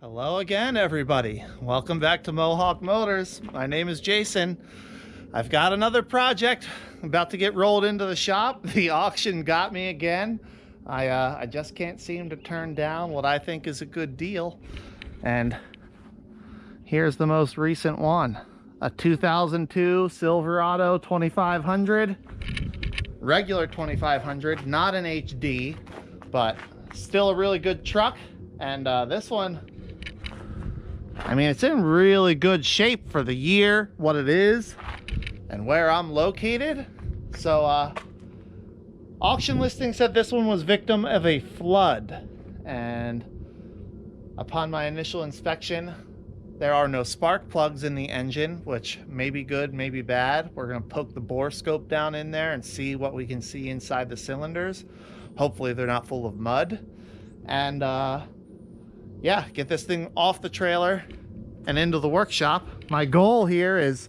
Hello again, everybody. Welcome back to Mohawk Motors. My name is Jason. I've got another project about to get rolled into the shop. The auction got me again. I just can't seem to turn down what I think is a good deal. And here's the most recent one. A 2002 Silverado 2500. Regular 2500, not an HD, but still a really good truck. And this one, I mean, it's in really good shape for the year, what it is, and where I'm located. So, auction listing said this one was victim of a flood. And upon my initial inspection, there are no spark plugs in the engine, which may be good, may be bad. We're gonna poke the bore scope down in there and see what we can see inside the cylinders. Hopefully they're not full of mud. And yeah, get this thing off the trailer and into the workshop. My goal here is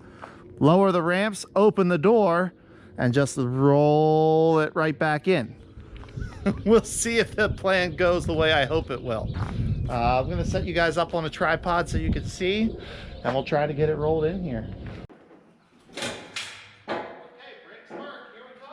lower the ramps, open the door, and just roll it right back in. We'll see if the plan goes the way I hope it will. I'm gonna set you guys up on a tripod so you can see, and we'll try to get it rolled in here. Okay, brakes work, here we go.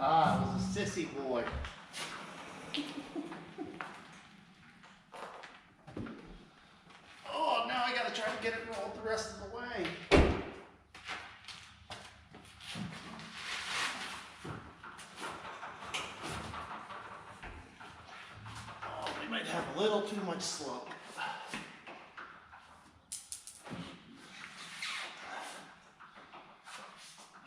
Ah, it was a sissy boy. Oh, now I gotta try to get it rolled the rest of the way. Oh, we might have a little too much slope.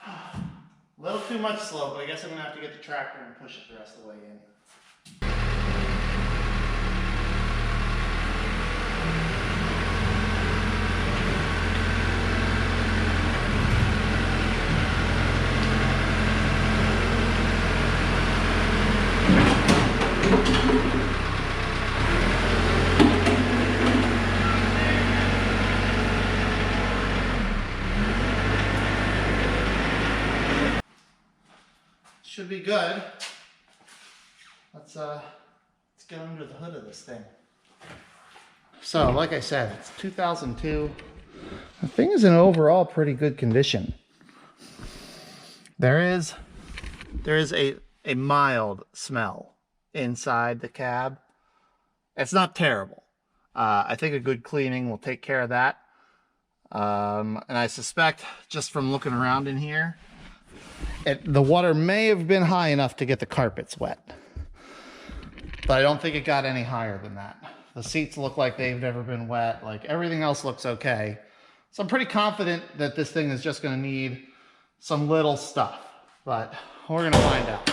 A little too much slope. I guess I'm gonna have to get the tractor and push it the rest of the way in. Should be good. Let's get under the hood of this thing. So, like I said, it's 2002. The thing is in overall pretty good condition. There is a mild smell inside the cab. It's not terrible. I think a good cleaning will take care of that. And I suspect, just from looking around in here, the water may have been high enough to get the carpets wet, but I don't think it got any higher than that. The seats look like they've never been wet. Like, everything else looks okay. So I'm pretty confident that this thing is just going to need some little stuff, but we're going to find out.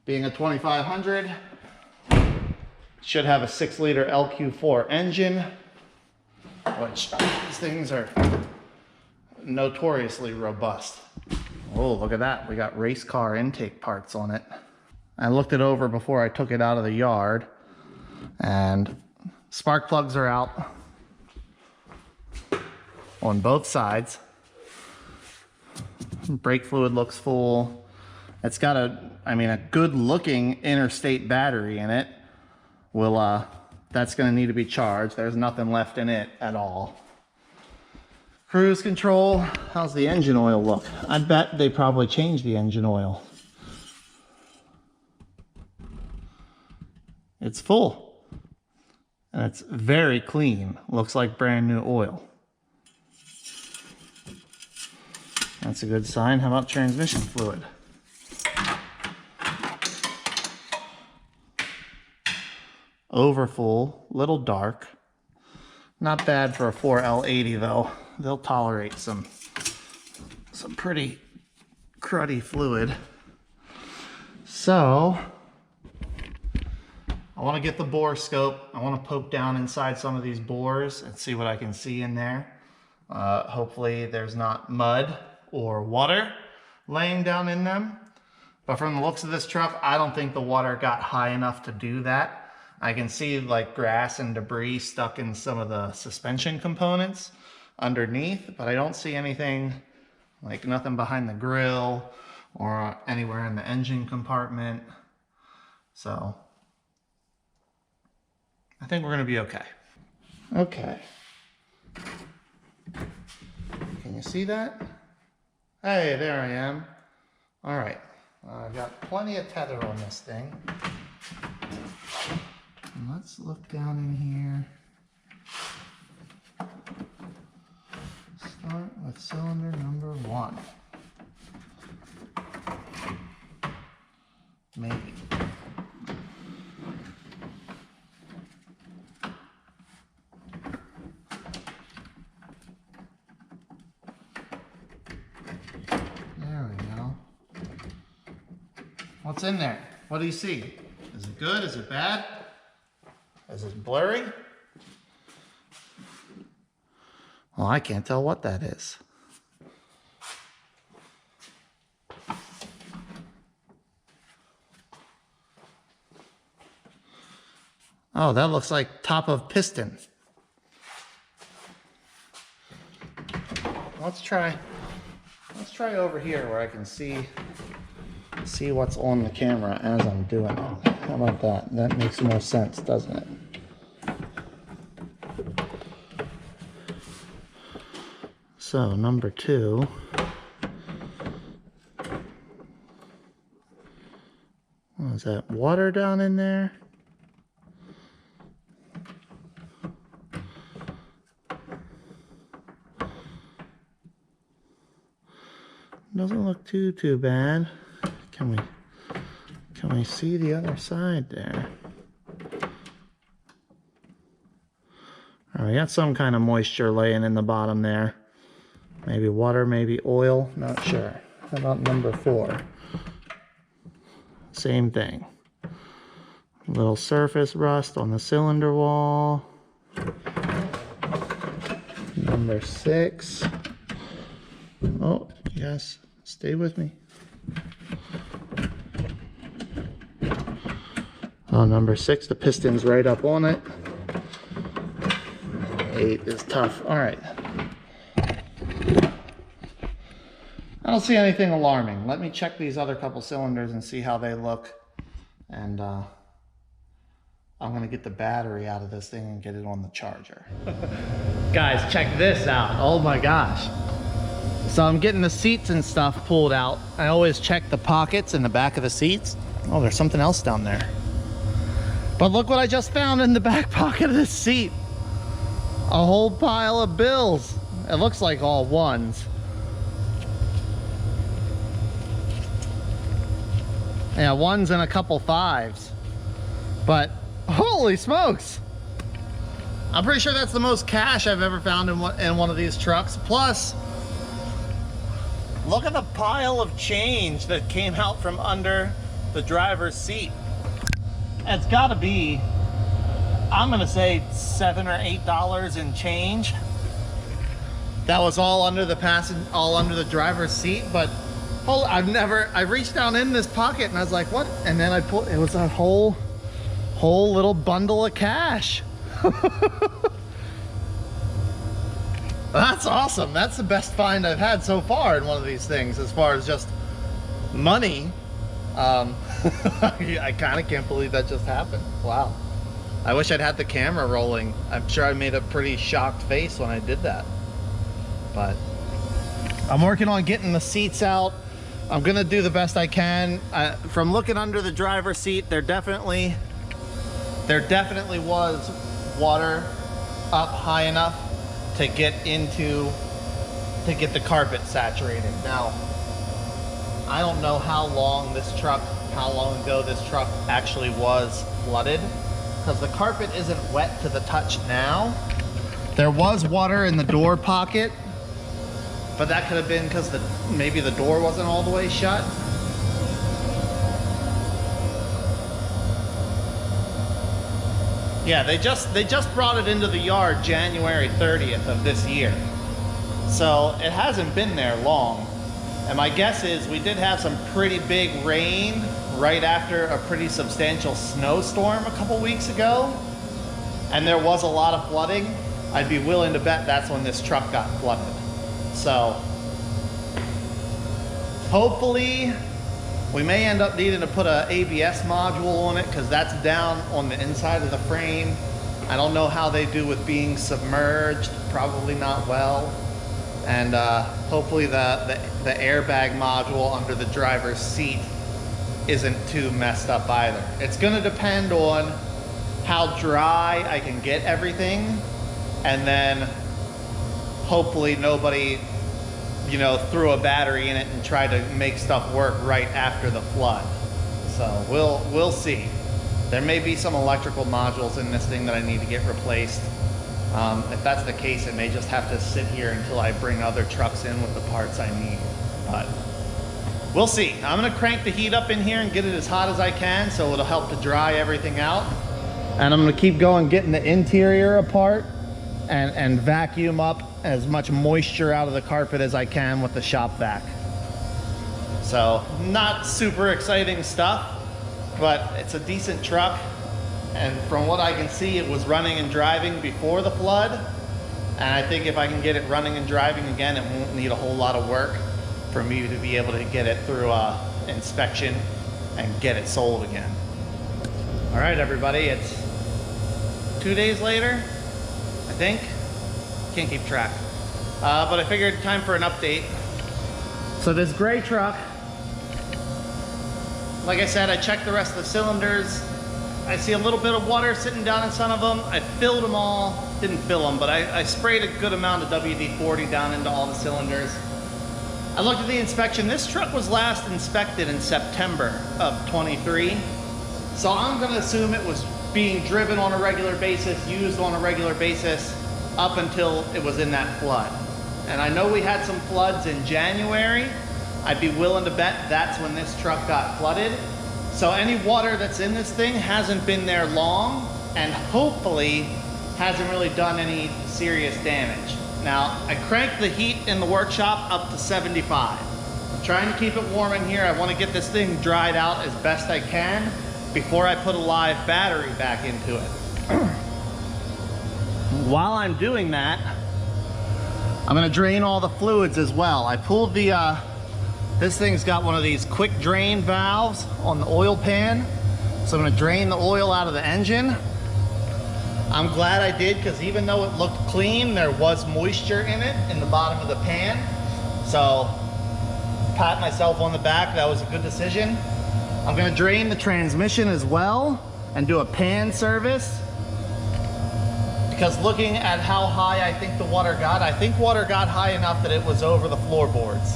Being a 2500, should have a 6-liter LQ4 engine, which these things are notoriously robust. Oh, look at that. We got race car intake parts on it. I looked it over before I took it out of the yard, and spark plugs are out on both sides. Brake fluid looks full. It's got a good looking interstate battery in it. That's gonna need to be charged. There's nothing left in it at all. Cruise control. How's the engine oil look? I bet they probably changed the engine oil. It's full. And it's very clean. Looks like brand new oil. That's a good sign. How about transmission fluid? Overfull, little dark. Not bad for a 4L80 though. They'll tolerate some pretty cruddy fluid. So I want to get the bore scope. I want to poke down inside some of these bores and see what I can see in there. Hopefully there's not mud or water laying down in them. But from the looks of this truck, I don't think the water got high enough to do that. I can see like grass and debris stuck in some of the suspension components underneath, but I don't see anything, like nothing behind the grill or anywhere in the engine compartment. So I think we're gonna be okay. Okay. Can you see that? Hey, there I am. All right, I've got plenty of tether on this thing. And let's look down in here. Start with cylinder number 1. Maybe. There we go. What's in there? What do you see? Is it good? Is it bad? Is it blurry? Well, I can't tell what that is. Oh, that looks like top of piston. Let's try over here where I can see what's on the camera as I'm doing it. How about that? That makes more sense, doesn't it? So, number 2. What is that? Water down in there? Doesn't look too bad. Can we see the other side there? Oh, we got some kind of moisture laying in the bottom there. Maybe water, maybe oil, not sure. How about number 4? Same thing. A little surface rust on the cylinder wall. Number 6. Oh, yes, stay with me. Oh, number 6, the piston's right up on it. 8 is tough. All right. I don't see anything alarming. Let me check these other couple cylinders and see how they look. And I'm gonna get the battery out of this thing and get it on the charger. Guys, check this out. Oh my gosh. So I'm getting the seats and stuff pulled out. I always check the pockets in the back of the seats. Oh, there's something else down there. But look what I just found in the back pocket of this seat. A whole pile of bills. It looks like all ones. Yeah, ones and a couple fives. But holy smokes. I'm pretty sure that's the most cash I've ever found in one of these trucks. Plus, look at the pile of change that came out from under the driver's seat. It's gotta be, I'm gonna say $7 or $8 in change. That was all under the driver's seat, but I reached down in this pocket and I was like, what? And then it was a whole little bundle of cash. That's awesome. That's the best find I've had so far in one of these things as far as just money. I kind of can't believe that just happened. Wow. I wish I'd had the camera rolling. I'm sure I made a pretty shocked face when I did that. But I'm working on getting the seats out. I'm gonna do the best I can. From looking under the driver's seat, there definitely was water up high enough to get the carpet saturated. Now, I don't know how long ago this truck actually was flooded, because the carpet isn't wet to the touch now. There was water in the door pocket, but that could have been because maybe the door wasn't all the way shut. Yeah, they just brought it into the yard January 30th of this year. So it hasn't been there long. And my guess is we did have some pretty big rain right after a pretty substantial snowstorm a couple weeks ago, and there was a lot of flooding, I'd be willing to bet that's when this truck got flooded. So hopefully we may end up needing to put a ABS module on it, because that's down on the inside of the frame. I don't know how they do with being submerged, probably not well. And hopefully the airbag module under the driver's seat isn't too messed up either. It's gonna depend on how dry I can get everything, and then hopefully nobody, you know, threw a battery in it and tried to make stuff work right after the flood. So we'll see. There may be some electrical modules in this thing that I need to get replaced. If that's the case, it may just have to sit here until I bring other trucks in with the parts I need. But we'll see. I'm gonna crank the heat up in here and get it as hot as I can, so it'll help to dry everything out. And I'm gonna keep going, getting the interior apart and vacuum up as much moisture out of the carpet as I can with the shop vac. So not super exciting stuff, but it's a decent truck. And from what I can see, it was running and driving before the flood. And I think if I can get it running and driving again, it won't need a whole lot of work for me to be able to get it through inspection and get it sold again. All right, everybody, it's 2 days later, I think. Can't keep track. But I figured time for an update. So this gray truck, like I said, I checked the rest of the cylinders. I see a little bit of water sitting down in some of them. I filled them all, didn't fill them, but I sprayed a good amount of WD-40 down into all the cylinders. I looked at the inspection. This truck was last inspected in September of 23. So I'm gonna assume it was being driven on a regular basis, used on a regular basis, up until it was in that flood. And I know we had some floods in January. I'd be willing to bet that's when this truck got flooded. So any water that's in this thing hasn't been there long, and hopefully hasn't really done any serious damage. Now, I cranked the heat in the workshop up to 75. I'm trying to keep it warm in here. I want to get this thing dried out as best I can before I put a live battery back into it. While I'm doing that, I'm gonna drain all the fluids as well. I pulled the, this thing's got one of these quick drain valves on the oil pan. So I'm gonna drain the oil out of the engine. I'm glad I did, because even though it looked clean, there was moisture in it in the bottom of the pan. So pat myself on the back, that was a good decision. I'm gonna drain the transmission as well and do a pan service, because looking at how high I think the water got, I think water got high enough that it was over the floorboards.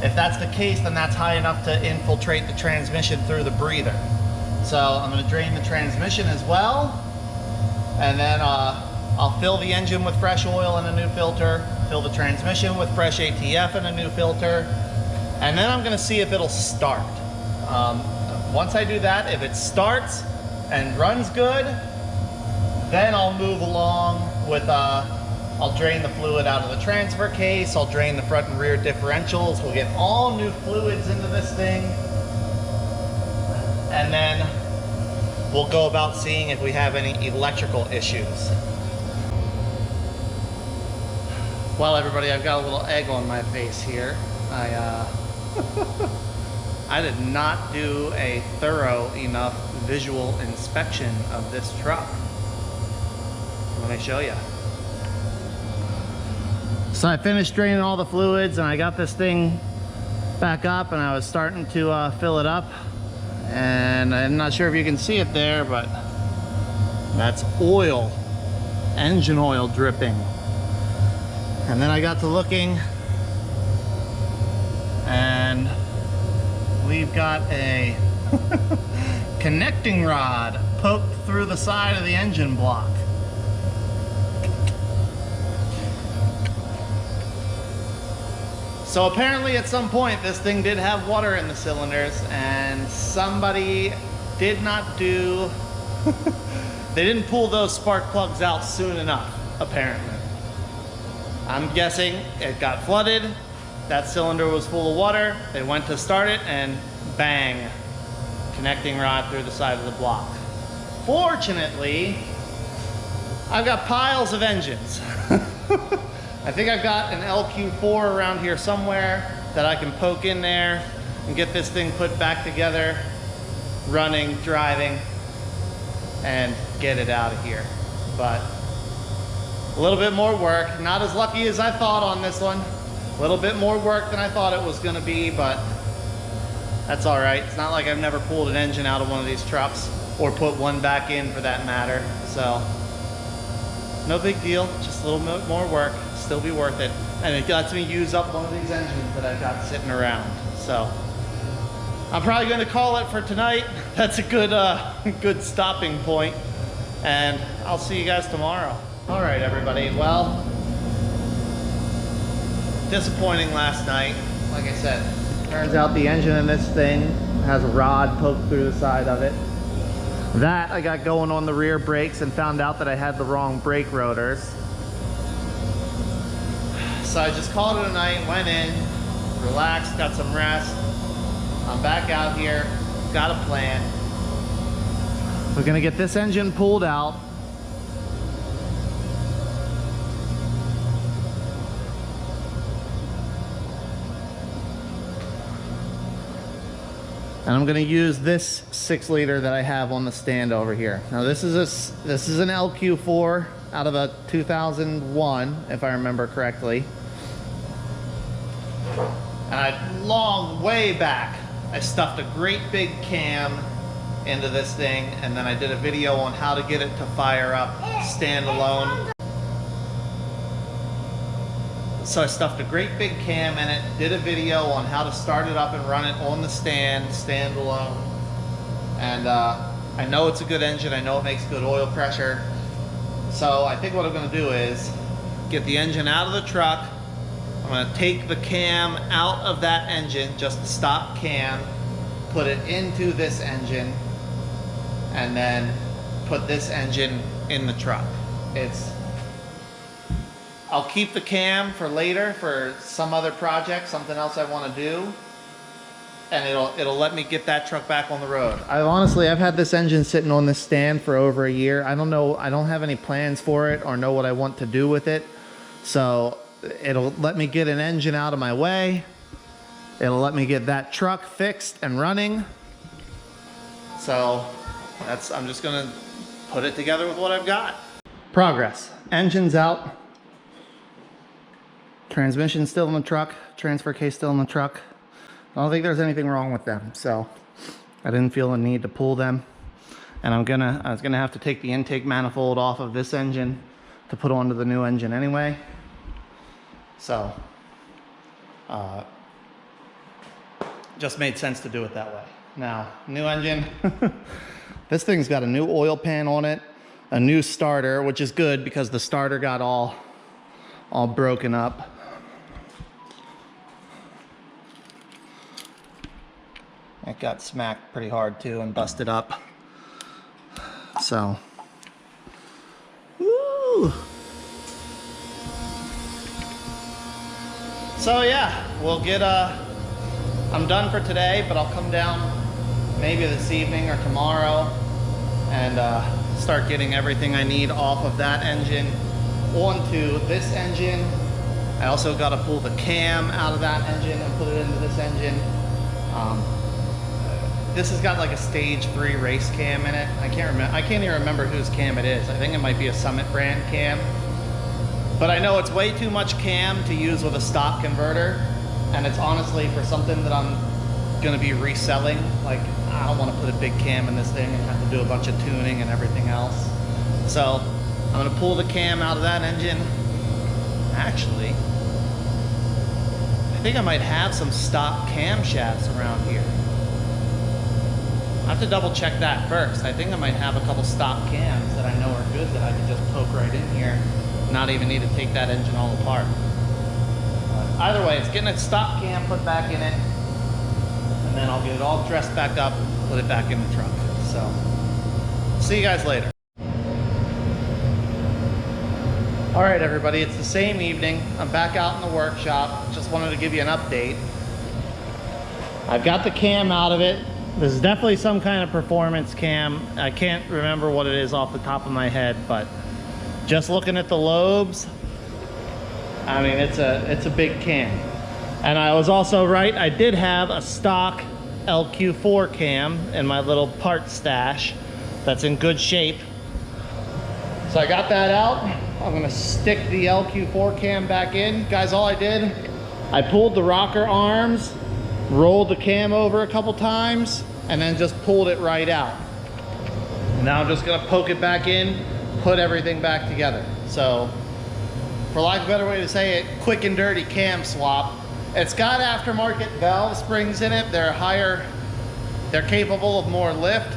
If that's the case, then that's high enough to infiltrate the transmission through the breather. So I'm gonna drain the transmission as well, and then I'll fill the engine with fresh oil and a new filter, fill the transmission with fresh ATF and a new filter, and then I'm gonna see if it'll start. Once I do that, if it starts and runs good, then I'll move along with, I'll drain the fluid out of the transfer case, I'll drain the front and rear differentials, we'll get all new fluids into this thing, and then we'll go about seeing if we have any electrical issues. Well, everybody, I've got a little egg on my face here. I did not do a thorough enough visual inspection of this truck. Let me show you. So I finished draining all the fluids and I got this thing back up, and I was starting to fill it up, and I'm not sure if you can see it there, but that's oil, engine oil dripping. And then I got to looking, and we've got a connecting rod poked through the side of the engine block. So apparently at some point this thing did have water in the cylinders, and somebody did not do, they didn't pull those spark plugs out soon enough, apparently. I'm guessing it got flooded, that cylinder was full of water, they went to start it, and bang, connecting rod through the side of the block. Fortunately, I've got piles of engines. I think I've got an LQ4 around here somewhere that I can poke in there and get this thing put back together, running, driving, and get it out of here. But a little bit more work. Not as lucky as I thought on this one. A little bit more work than I thought it was gonna be, but that's all right. It's not like I've never pulled an engine out of one of these trucks or put one back in for that matter. So no big deal, just a little bit more work, still be worth it. And it lets me use up one of these engines that I've got sitting around. So I'm probably gonna call it for tonight. That's a good, good stopping point. And I'll see you guys tomorrow. All right, everybody, well, disappointing last night. Like I said, turns out the engine in this thing has a rod poked through the side of it. That I got going on the rear brakes and found out that I had the wrong brake rotors. So I just called it a night, went in, relaxed, got some rest. I'm back out here, got a plan. We're gonna get this engine pulled out. And I'm gonna use this 6-liter that I have on the stand over here. Now this is an LQ4 out of a 2001, if I remember correctly. And long way back, I stuffed a great big cam into this thing, and then I did a video on how to get it to fire up standalone. So I stuffed a great big cam in it, did a video on how to start it up and run it on the stand, standalone. And I know it's a good engine, I know it makes good oil pressure. So I think what I'm gonna do is get the engine out of the truck. I'm gonna take the cam out of that engine, just the stop cam, put it into this engine, and then put this engine in the truck. I'll keep the cam for later for some other project, something else I want to do, and it'll let me get that truck back on the road. I've had this engine sitting on this stand for over a year. I don't know, I don't have any plans for it or know what I want to do with it. So it'll let me get an engine out of my way. It'll let me get that truck fixed and running. So I'm just gonna put it together with what I've got. Progress. Engine's out. Transmission still in the truck, transfer case still in the truck. I don't think there's anything wrong with them, so I didn't feel the need to pull them. And I was gonna have to take the intake manifold off of this engine to put onto the new engine anyway. So, just made sense to do it that way. Now, new engine. This thing's got a new oil pan on it, a new starter, which is good because the starter got all broken up. It got smacked pretty hard too and busted up. So, woo! So yeah, we'll get I'm done for today, but I'll come down maybe this evening or tomorrow and start getting everything I need off of that engine onto this engine. I also got to pull the cam out of that engine and put it into this engine. This has got like a stage 3 race cam in it. I can't even remember whose cam it is. I think it might be a Summit brand cam. But I know it's way too much cam to use with a stock converter. And it's honestly for something that I'm gonna be reselling. Like, I don't want to put a big cam in this thing and have to do a bunch of tuning and everything else. So I'm gonna pull the cam out of that engine. Actually, I think I might have some stock camshafts around here. I have to double check that first. I think I might have a couple stock cams that I know are good that I can just poke right in here, not even need to take that engine all apart. But either way, it's getting a stock cam put back in it, and then I'll get it all dressed back up, put it back in the truck. So, see you guys later. All right, everybody, it's the same evening. I'm back out in the workshop. Just wanted to give you an update. I've got the cam out of it. This is definitely some kind of performance cam. I can't remember what it is off the top of my head, but just looking at the lobes, I mean, it's a big cam. And I was also right, I did have a stock LQ4 cam in my little part stash that's in good shape. So I got that out. I'm gonna stick the LQ4 cam back in. Guys, all I did, I pulled the rocker arms, rolled the cam over a couple times, and then just pulled it right out. Now I'm just gonna poke it back in, put everything back together. So, for lack of a better way to say it, quick and dirty cam swap. It's got aftermarket valve springs in it. They're higher, they're capable of more lift.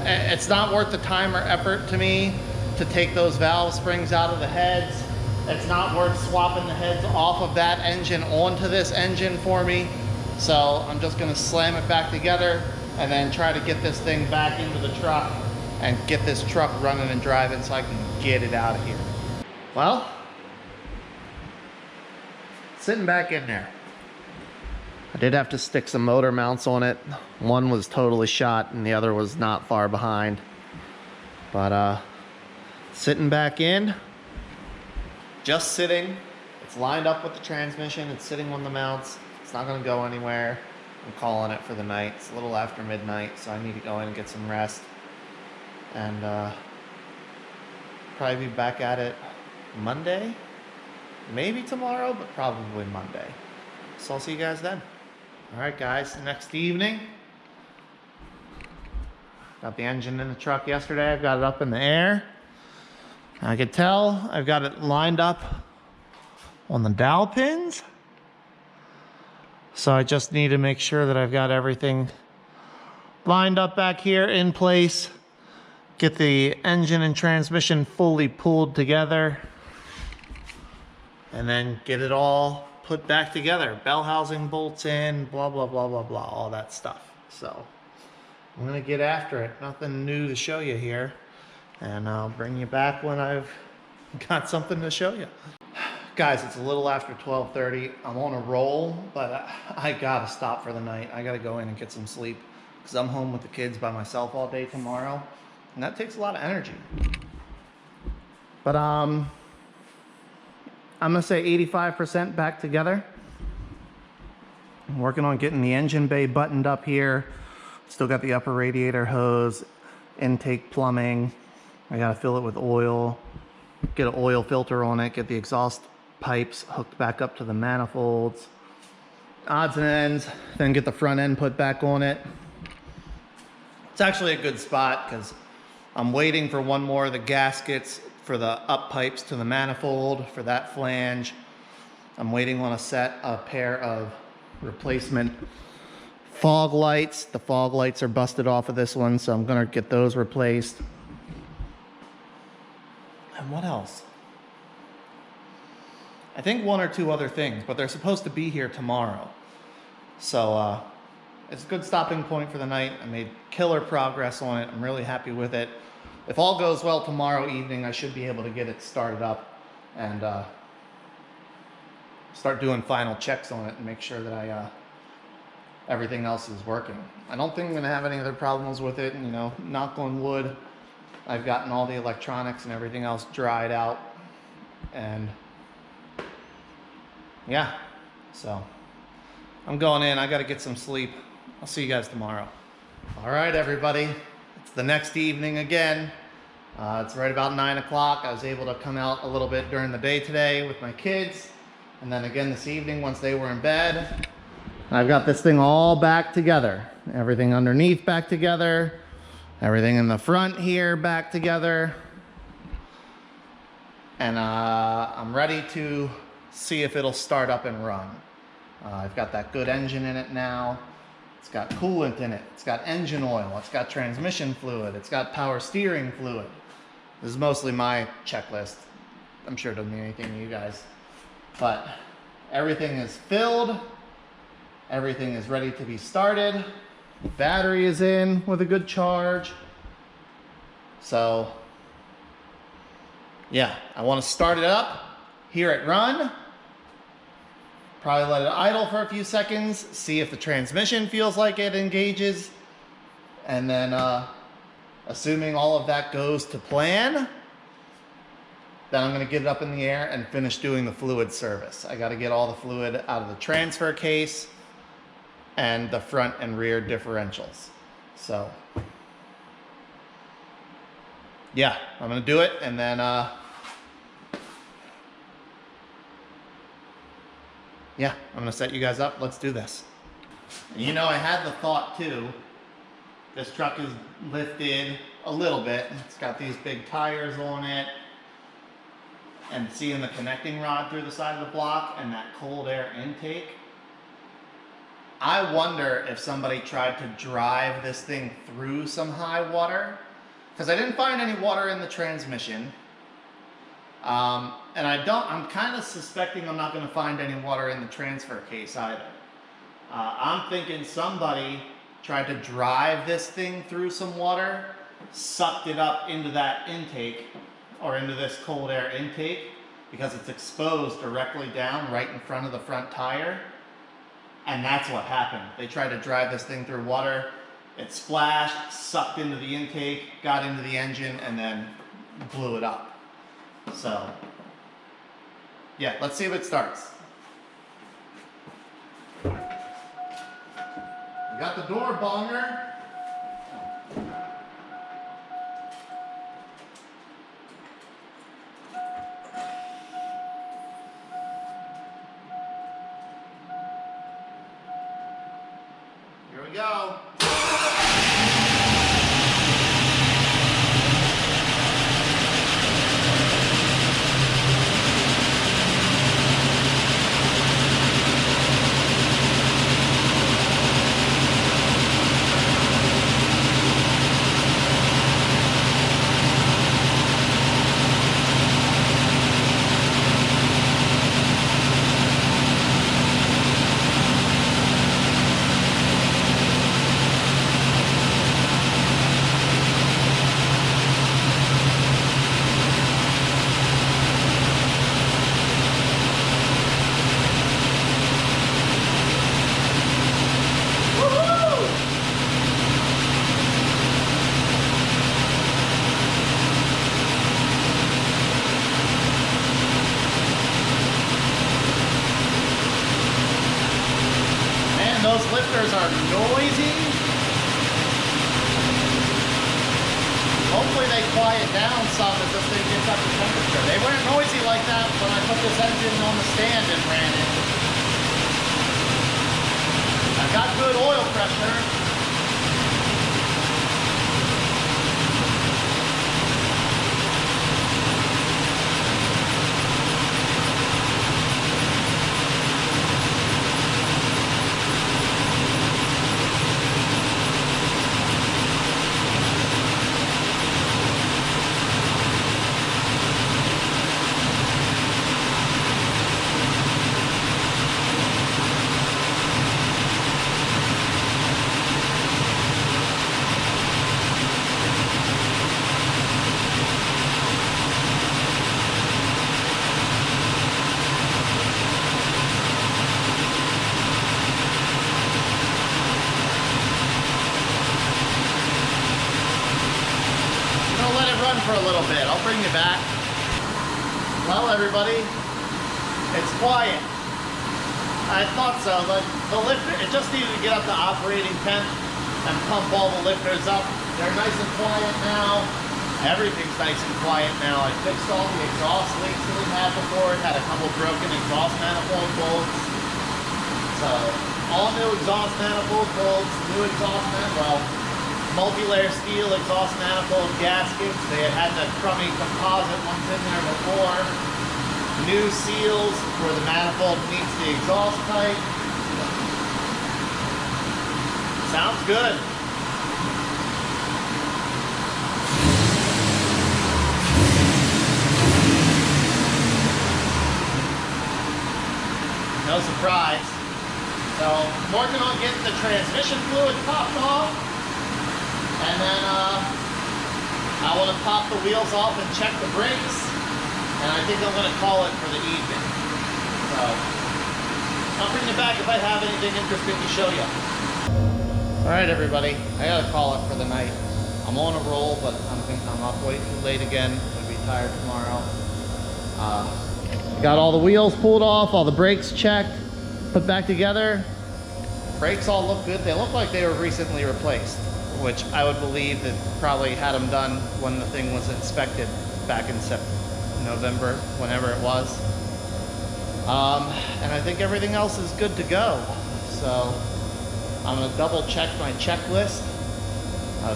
It's not worth the time or effort to me to take those valve springs out of the heads. It's not worth swapping the heads off of that engine onto this engine for me. So I'm just gonna slam it back together and then try to get this thing back into the truck and get this truck running and driving so I can get it out of here. Well, sitting back in there. I did have to stick some motor mounts on it. One was totally shot and the other was not far behind. But sitting back in, just sitting. It's lined up with the transmission. It's sitting on the mounts. It's not gonna go anywhere. I'm calling it for the night. It's a little after midnight, so I need to go in and get some rest. And probably be back at it Monday. Maybe tomorrow, but probably Monday. So I'll see you guys then. All right, guys, next evening. Got the engine in the truck yesterday. I've got it up in the air. I could tell I've got it lined up on the dowel pins. So I just need to make sure that I've got everything lined up back here in place. Get the engine and transmission fully pulled together. And then get it all put back together. Bell housing bolts in, blah, blah, blah, blah, blah, all that stuff. So I'm gonna get after it. Nothing new to show you here. And I'll bring you back when I've got something to show you. Guys, it's a little after 12:30. I'm on a roll, but I gotta stop for the night. I gotta go in and get some sleep because I'm home with the kids by myself all day tomorrow. And that takes a lot of energy. But I'm gonna say 85% back together. I'm working on getting the engine bay buttoned up here. Still got the upper radiator hose, intake plumbing. I gotta fill it with oil, get an oil filter on it, get the exhaust pipes hooked back up to the manifolds, odds and ends, then get the front end put back on it. It's actually a good spot because I'm waiting for one more of the gaskets for the up pipes to the manifold for that flange. I'm waiting on a pair of replacement fog lights. The fog lights are busted off of this one, so I'm gonna get those replaced. And what else? I think one or two other things, but they're supposed to be here tomorrow. So it's a good stopping point for the night. I made killer progress on it. I'm really happy with it. If all goes well tomorrow evening, I should be able to get it started up and start doing final checks on it and make sure that everything else is working. I don't think I'm gonna have any other problems with it. And, you know, knock on wood, I've gotten all the electronics and everything else dried out. And yeah, so I'm going in. I got to get some sleep. I'll see you guys tomorrow. All right, everybody. It's the next evening again. It's right about 9 o'clock. I was able to come out a little bit during the day today with my kids. And then again this evening once they were in bed. I've got this thing all back together. Everything underneath back together. Everything in the front here back together. And I'm ready to see if it'll start up and run. I've got that good engine in it now. It's got coolant in it. It's got engine oil. It's got transmission fluid. It's got power steering fluid. This is mostly my checklist. I'm sure it doesn't mean anything to you guys. But everything is filled. Everything is ready to be started. Battery is in with a good charge. So yeah, I want to start it up, hear it run, probably let it idle for a few seconds, see if the transmission feels like it engages, And then assuming all of that goes to plan, then I'm gonna get it up in the air and finish doing the fluid service. I gotta get all the fluid out of the transfer case and the front and rear differentials. So, yeah, I'm gonna do it, and then, yeah, I'm gonna set you guys up. Let's do this. And you know, I had the thought too, this truck is lifted a little bit. It's got these big tires on it. And seeing the connecting rod through the side of the block and that cold air intake, I wonder if somebody tried to drive this thing through some high water, because I didn't find any water in the transmission. And I'm kind of suspecting I'm not going to find any water in the transfer case either. I'm thinking somebody tried to drive this thing through some water, sucked it up into that intake, or into this cold air intake, because it's exposed directly down right in front of the front tire. And that's what happened. They tried to drive this thing through water, it splashed, sucked into the intake, got into the engine, and then blew it up. So, yeah, let's see if it starts. We got the door bonger. Here we go. Those lifters are noisy. Hopefully they quiet down some as this thing gets up to temperature. They weren't noisy like that when I put this engine on the stand and ran it. I've got good oil pressure. For a little bit. I'll bring you back. Well, everybody, it's quiet. I thought so, but the lifter, it just needed to get up to operating temp and pump all the lifters up. They're nice and quiet now. Everything's nice and quiet now. I fixed all the exhaust leaks that we had before. It had a couple broken exhaust manifold bolts. So, all new exhaust manifold bolts, new exhaust manifold, multi-layer steel exhaust manifold gaskets. They had the crummy composite ones in there before. New seals where the manifold meets the exhaust pipe. Sounds good. No surprise. So, I'm working on getting the transmission fluid topped off. And then I want to pop the wheels off and check the brakes. And I think I'm going to call it for the evening. So I'll bring you back if I have anything interesting to show you. All right, everybody, I gotta call it for the night. I'm on a roll, but I'm up way too late again. I'm gonna be tired tomorrow. Got all the wheels pulled off, all the brakes checked, put back together. Brakes all look good. They look like they were recently replaced, which I would believe that probably had them done when the thing was inspected back in November, whenever it was. And I think everything else is good to go. So I'm gonna double check my checklist.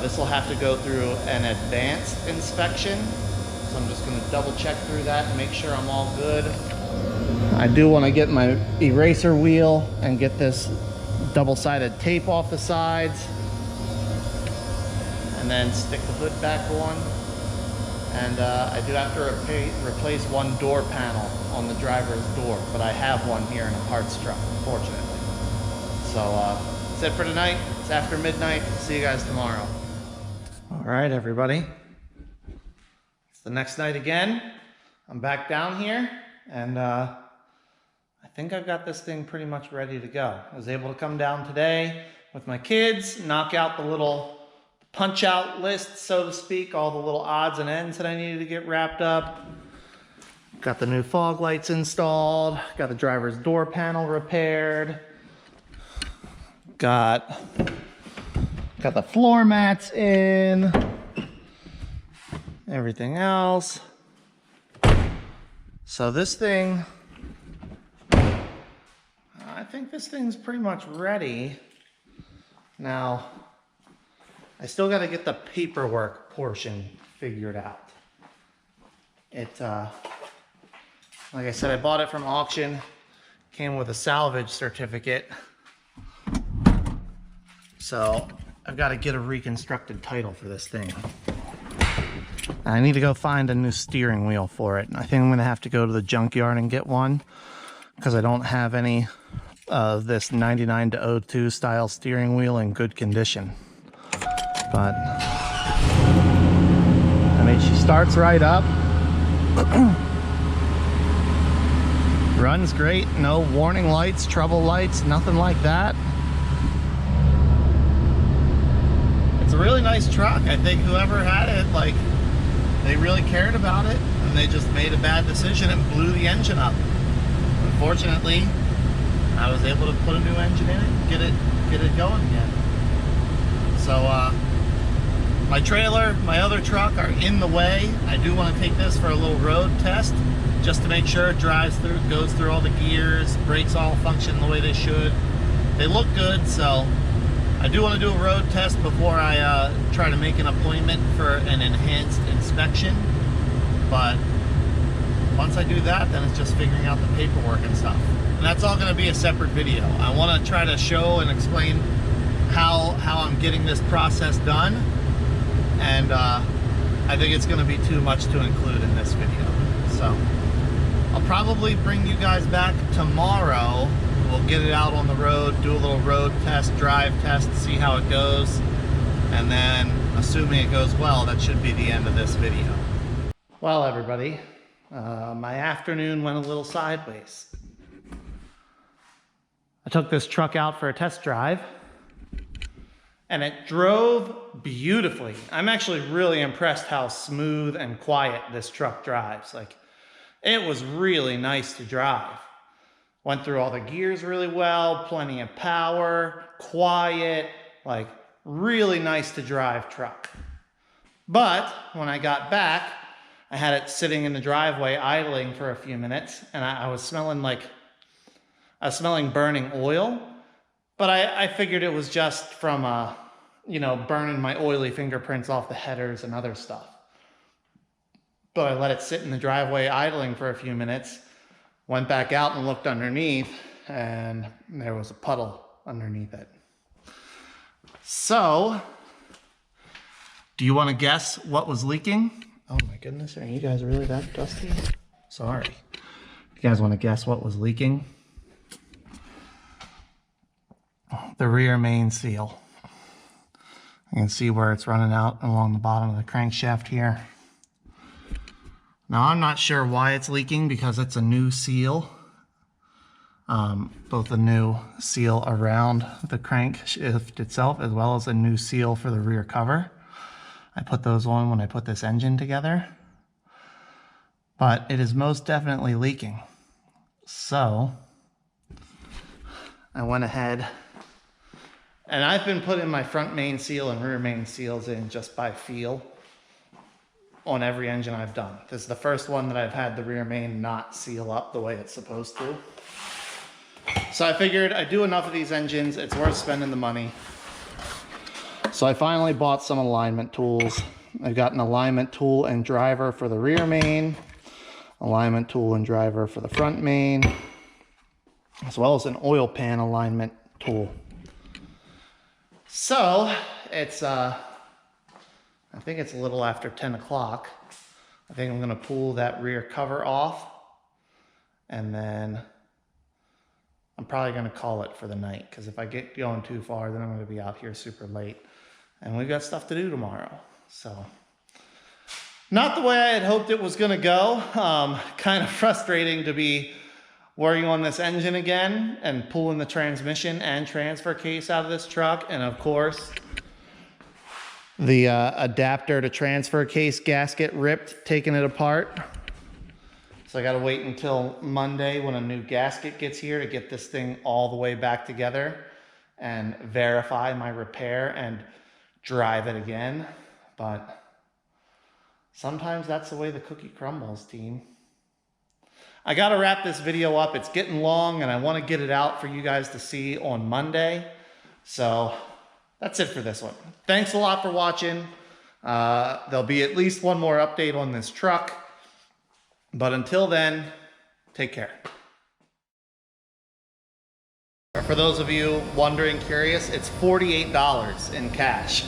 This will have to go through an advanced inspection. So I'm just gonna double check through that and make sure I'm all good. I do wanna get my eraser wheel and get this double-sided tape off the sides. And then stick the hood back on. And I do have to replace one door panel on the driver's door, but I have one here in a parts truck, fortunately. So that's it for tonight. It's after midnight. See you guys tomorrow. All right, everybody. It's the next night again. I'm back down here, and I think I've got this thing pretty much ready to go. I was able to come down today with my kids, knock out the little punch out list, so to speak, all the little odds and ends that I needed to get wrapped up. Got the new fog lights installed, got the driver's door panel repaired, got the floor mats in, everything else. So this thing, I think this thing's pretty much ready. Now, I still got to get the paperwork portion figured out. Like I said, I bought it from auction. Came with a salvage certificate. So I've got to get a reconstructed title for this thing. I need to go find a new steering wheel for it. I think I'm going to have to go to the junkyard and get one, because I don't have any of this 99 to 02 style steering wheel in good condition. But I mean, she starts right up. Runs great, no warning lights, trouble lights, nothing like that. It's a really nice truck. I think whoever had it, like, they really cared about it, and they just made a bad decision and blew the engine up. Unfortunately, I was able to put a new engine in it, get it going again. So my trailer, my other truck are in the way. I do want to take this for a little road test, just to make sure it drives through, goes through all the gears, brakes all function the way they should. They look good, so I do want to do a road test before I try to make an appointment for an enhanced inspection. But once I do that, then it's just figuring out the paperwork and stuff. And that's all going to be a separate video. I want to try to show and explain how I'm getting this process done. And I think it's going to be too much to include in this video. So I'll probably bring you guys back tomorrow. We'll get it out on the road, do a little road test, drive test, see how it goes. And then, assuming it goes well, that should be the end of this video. Well, everybody, my afternoon went a little sideways. I took this truck out for a test drive, and it drove beautifully. I'm actually really impressed how smooth and quiet this truck drives. Like, it was really nice to drive. Went through all the gears really well, plenty of power, quiet, like really nice to drive truck. But when I got back, I had it sitting in the driveway idling for a few minutes, and I was smelling burning oil. But I figured it was just from, burning my oily fingerprints off the headers and other stuff. But I let it sit in the driveway idling for a few minutes, went back out and looked underneath, and there was a puddle underneath it. So, do you want to guess what was leaking? Oh my goodness, are you guys really that dusty? Sorry. You guys want to guess what was leaking? The rear main seal. You can see where it's running out along the bottom of the crankshaft here. Now, I'm not sure why it's leaking because it's a new seal. both the new seal around the crankshaft itself as well as a new seal for the rear cover. I put those on when I put this engine together, but it is most definitely leaking. So I went ahead and I've been putting my front main seal and rear main seals in just by feel on every engine I've done. This is the first one that I've had the rear main not seal up the way it's supposed to. So I figured I'd do enough of these engines, it's worth spending the money. So I finally bought some alignment tools. I've got an alignment tool and driver for the rear main, alignment tool and driver for the front main, as well as an oil pan alignment tool. So it's, I think it's a little after 10 o'clock. I think I'm gonna pull that rear cover off, and then I'm probably gonna call it for the night, because if I get going too far, then I'm gonna be out here super late. And we've got stuff to do tomorrow. So, not the way I had hoped it was gonna go. Kind of frustrating to be working on this engine again and pulling the transmission and transfer case out of this truck. And of course, the adapter to transfer case gasket ripped, taking it apart. So I gotta wait until Monday when a new gasket gets here to get this thing all the way back together and verify my repair and drive it again. But sometimes that's the way the cookie crumbles, team. I gotta wrap this video up. It's getting long and I wanna get it out for you guys to see on Monday. So that's it for this one. Thanks a lot for watching. There'll be at least one more update on this truck. But until then, take care. For those of you wondering, curious, it's $48 in cash.